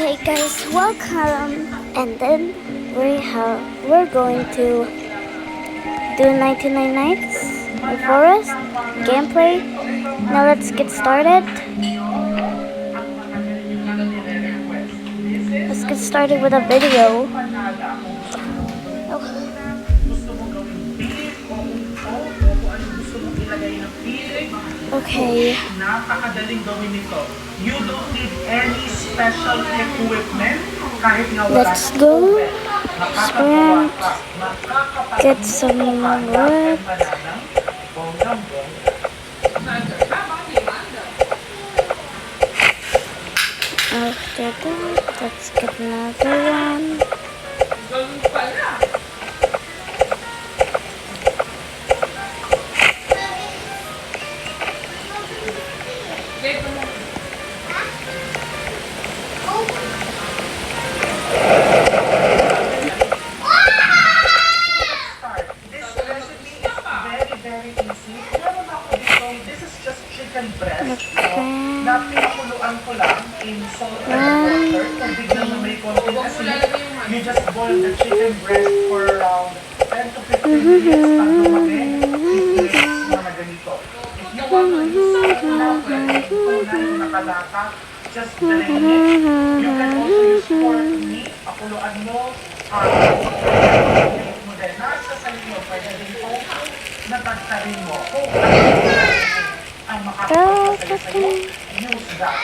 Okay guys, welcome. And then we're going to do 99 Nights in Forest gameplay. Now let's get started. Let's get started with a video. Okay. Napakadaling gawin nito. You don't need any special equipment kahit nga wala. Let's go. Sprint. Get some wood. After that, let's get another one. Na pinakuluan ko lang in salt and water. Kung biglang na may konti kasi, you just boil the chicken breast for around 10 to 15 minutes pag lumaki. It is mga ganito. If you want to use salt na pwede, tunay yung nakalata, just drain it. You can also use pork meat. Pakuluan mo. Mo din. Nasa sa inyo, pwede din po natagtarin mo. Kung ang makakapagpasaya sa'yo, use that.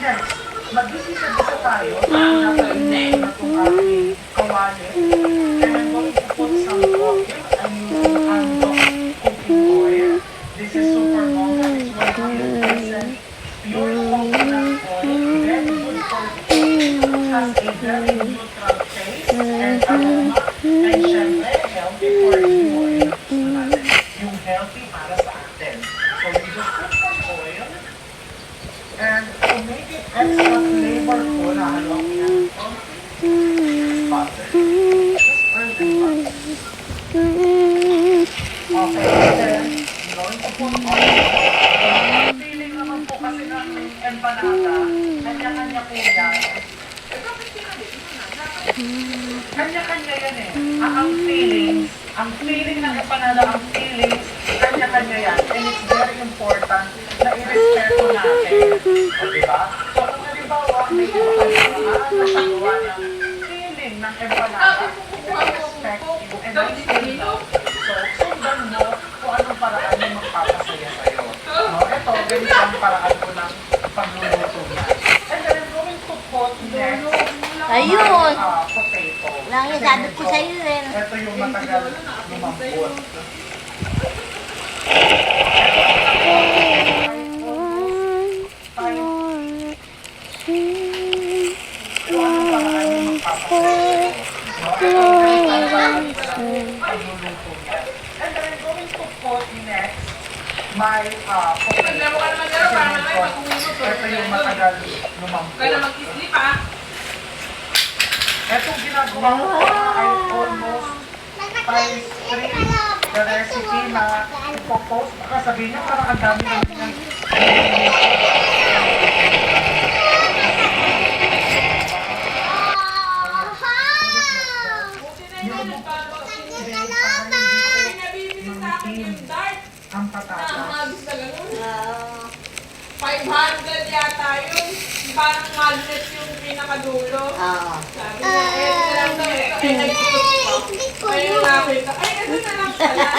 Next, mag-isisa-gisa tayo sa pinakainin na itong aking kawali. And I'm going to put some water. I'm using handle cooking oil. This is super long. It's 100% pure coconut oil. Very good for food. Has a very neutral taste and aroma. And syempre, healthy for you or yung healthy para sa atin. So you just put some oil, and to make it extra flavorful, nahalo ko yan butter. Just burn and butter. Okay, and then I'm going to put oil. Ang feeling naman po kasi ng empanada, kanya-kanya po yan. Kanya-kanya yan eh. Ang feeling ng empanada, ang feelings, kanya-kanya yan. And it's very important na i-respeto natin. O diba? So kung halimbawa, may iba kanya nasagawa ng feeling ng empanada, i-respect you and I still love. So sundan mo kung anong paraan yung magpapasaya sa'yo. No? Ito, ganito ang paraan ko ng pagluluto niya. And then I'm going to put next ayun! potato. Nangisadot ko sa'yo rin. Ito yung matagal lumambot. My potato. Ito yung matagal lumambot. Kaya mag-isli pa. Etong ginagawa ko ay almost 5 streams the recipe na ipopost. Baka sabihin niyo parang ang dami ng ang patatas. 500 yata yun. Parang magnet yung pinakadulo. Oo. Sabi niya, ito na lang daw. Ito ay nagtutok pa. Ayun nakita. Ay, ito na lang pala.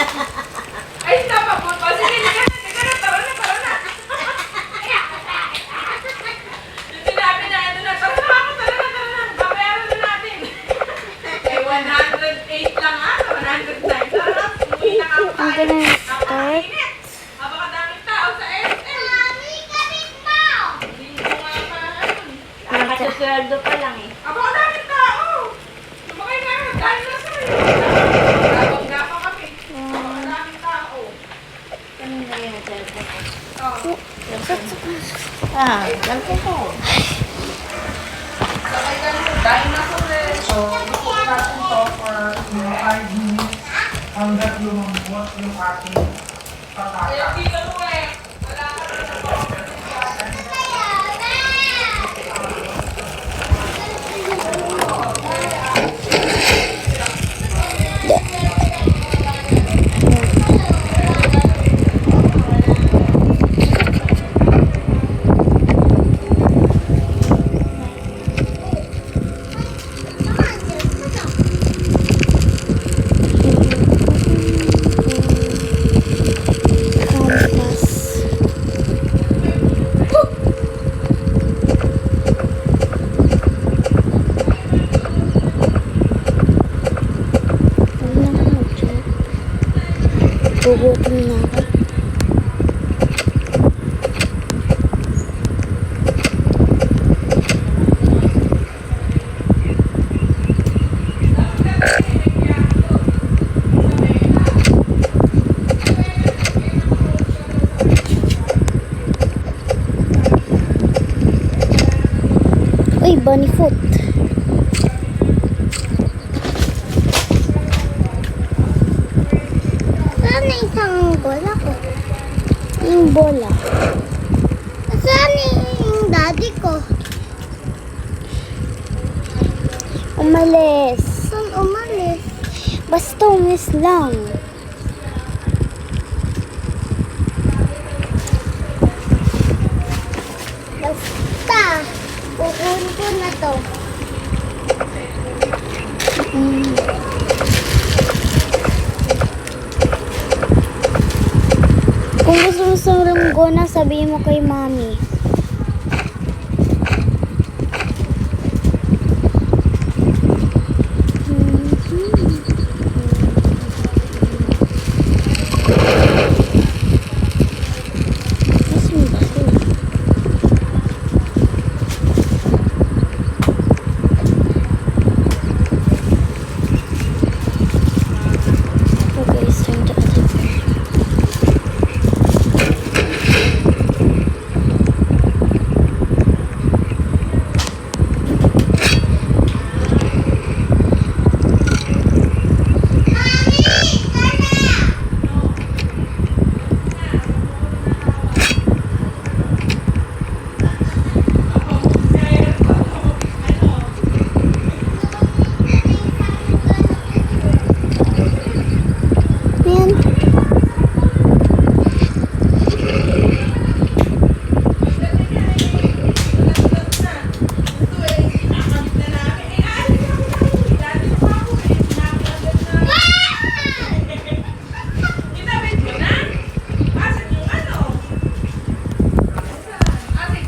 Ay, napapot pa. Sige, tara na. Yung sinabi na, ito na. Tara na. Babayaran na natin. Eh, 108 lang 109. Tara, umuwi na kami tayo. I'm gonna start. Napakadaming tao sa SM. Nakasasweldo pa lang eh. Aba, daming tao! Sumakay na, dahil na sa'yo. Gabang-gapa kami. Daming tao. Ano na yung cellphone ko? Oo. Lang ko. Sakay ka na, dahil na sa'yo. So, ipot natin to for 5 minutes hanggang lumambot yung ating patatas. Kaya dito mo eh. Wala ka na sa Nagugutom na ako. Uy, bunny foot. Saan na isang bola ko? Yung bola. Saan yung daddy ko? Umalis. Saan umalis? Basta umalis lang. Basta, kukunin ko na to. Kung gusto mo sa Ramgona, sabihin mo kay mami. Asan ba siya? Okay, it's time to attack. Ayan. Inabit mo na? Asan yung ano? Ate,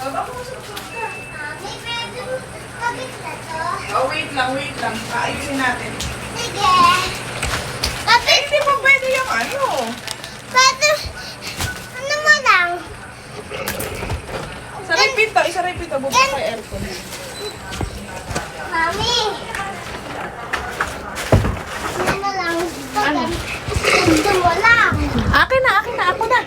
oh, baka masukot ka. May pwede mo kabit na to? Oh, wait lang. Paayusin natin. Sige. Kabit, Hindi pa pwede yung ano. pwede, ano mo lang? Isa repeat to, buka kay aircon. Mami. Ano mo lang? Ganda mo lang. Akin na, ako na.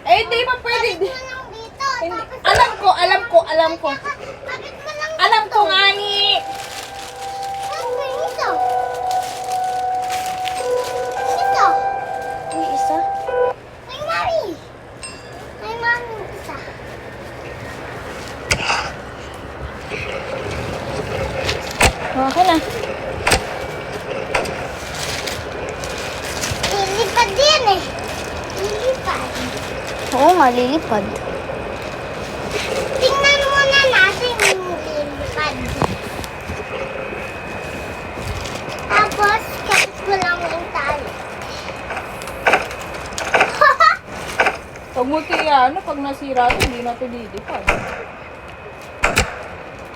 Eh, hindi pa pwede. Kabit mo lang dito. Hindi. Tapos, Alam ko. kabit mo lang Alam ko nga ni. Saan ba yung ito? Ito. Uy, isa. May mami. May mami isa. Okay na. Lilipad din eh. Lilipad. Oo nga, lilipad. Tingnan muna natin yung lilipad. Tapos, kapit ko lang yung tali. Pag mo ano, pag nasira ito, hindi na ito lilipad.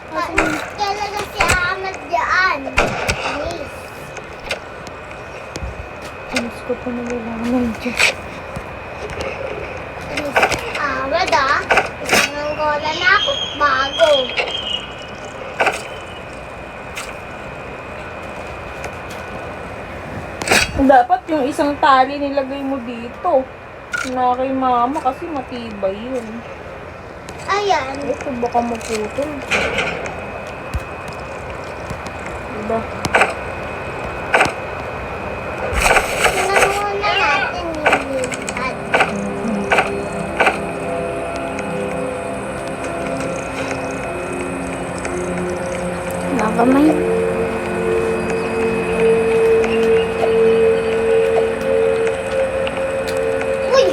Kailan na si Ahmed dyan? Please. Alas ko pa nalalaman dyan. Ahmed ah. Isang Angola na ako. Bago. Dapat yung isang tali nilagay mo dito. Na kay mama kasi matibay yun. Ayan. Ito baka maputol. Diba? Tingnan muna natin yung lilipad. Nakamay. Uy!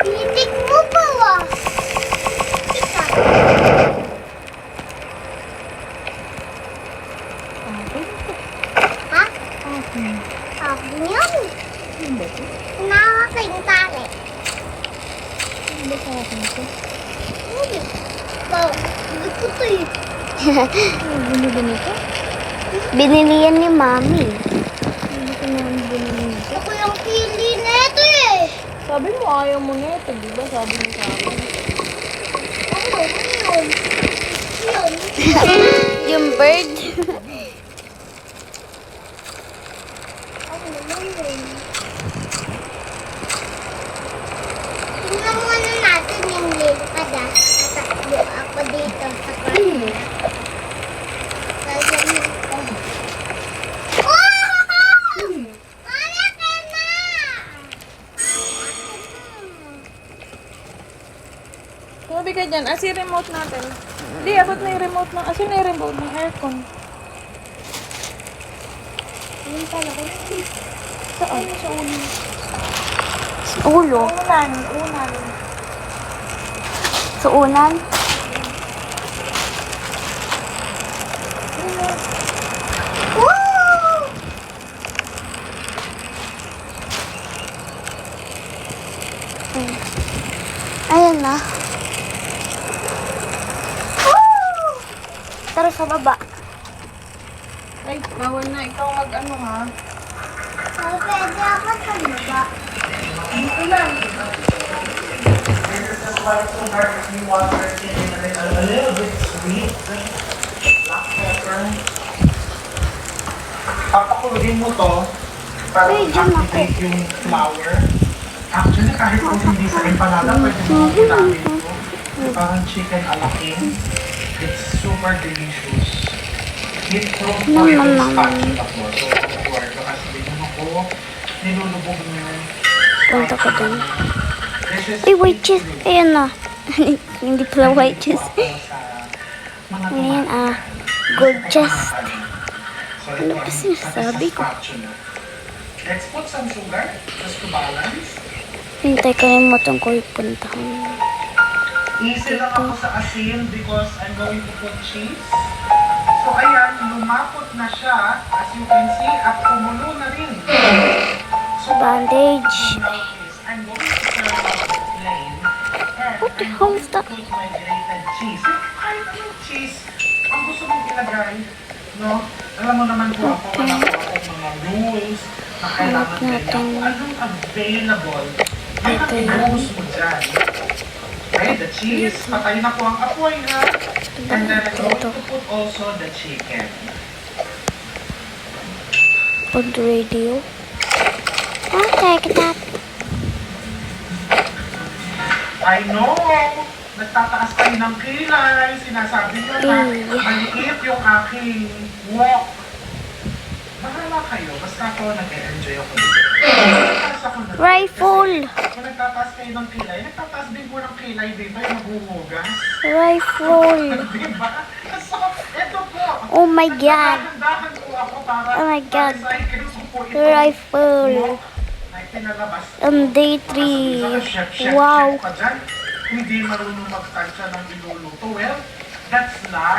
Titik mo pa ah. Ika. Ha? Akin yun. Nakakain tali. Hindi sa akin ito. Hindi. Hindi ko to eh. Ano ganito? Binili yan ni Mami. Ako yung pili na ito eh. Sabi mo ayaw mo na ito, di ba? Sabi mo sa akin. Ano yun? Yung bird. Ano naman yun? Tingnan muna natin yung lilipad ah. Tatakbo ako dito sa kwarto. Kaya nito. Oh! Kaya ka na! Tumabi ka dyan. Asi remote natin. Hindi, abot na yung remote ng... Asi na yung remote ng aircon. Ayun talaga. Saan? Sa unan. Ulo. Unan. Unan. Sa unan. Woo! Ayan na. Tara sa baba. Ay, bawal na. Ikaw mag-ano ha. Oh, pwede ako sa baba. Dito lang. This is like some garlic water and a little bit sweet. Black pepper. Papakulugin mo to para Uy, dyan ako. activate yung flour. Actually, kahit kung hindi sa empanada, pwede mo ginamit ko. Parang chicken alaking. It's super delicious. It throws for yung spatula po. So, kasi din ako, nilulubog mo yung Punta ko dun. This is Ay, white cheese. Ayan na. Hindi pala white cheese. Ayan, gold chest. Ano ba sinasabi ko? Let's put some sugar just to balance. Hintay ko yung motong ko ipuntahan. Easy lang ako sa asin because I'm going to put cheese. So ayan, lumapot na siya. As you can see, at kumulo na rin. So Bandage. I'm going to serve out plain. And What the I'm hell going is to that? put my grated cheese. Kahit anong cheese, ang gusto mong ilagay, no? Alam mo naman po ako, wala po ako mga rules na kailangan ganyan. Anong available, yun ang i-rules mo dyan. Okay, the cheese, patay na po ang apoy ha. And then I'm going to put also the chicken. On the radio. Okay, that. I know! Nagtataas kayo ng kilay. Sinasabi nyo na maliit yung aking walk. Bahala kayo. Basta ako nag-enjoy ako dito. Nagtataas ako na. Rifle. Kung nagtataas kayo ng kilay, nagtataas din po ng kilay dito yung naghuhugas. Rifle. Diba? So, ito po. Oh my God. Nagdahan po ako para Oh my God. cycle ko po ito. Rifle. Ay, pinalabas. Day 3. Wow. Hindi marunong magtansya ng iluluto. Well, that's not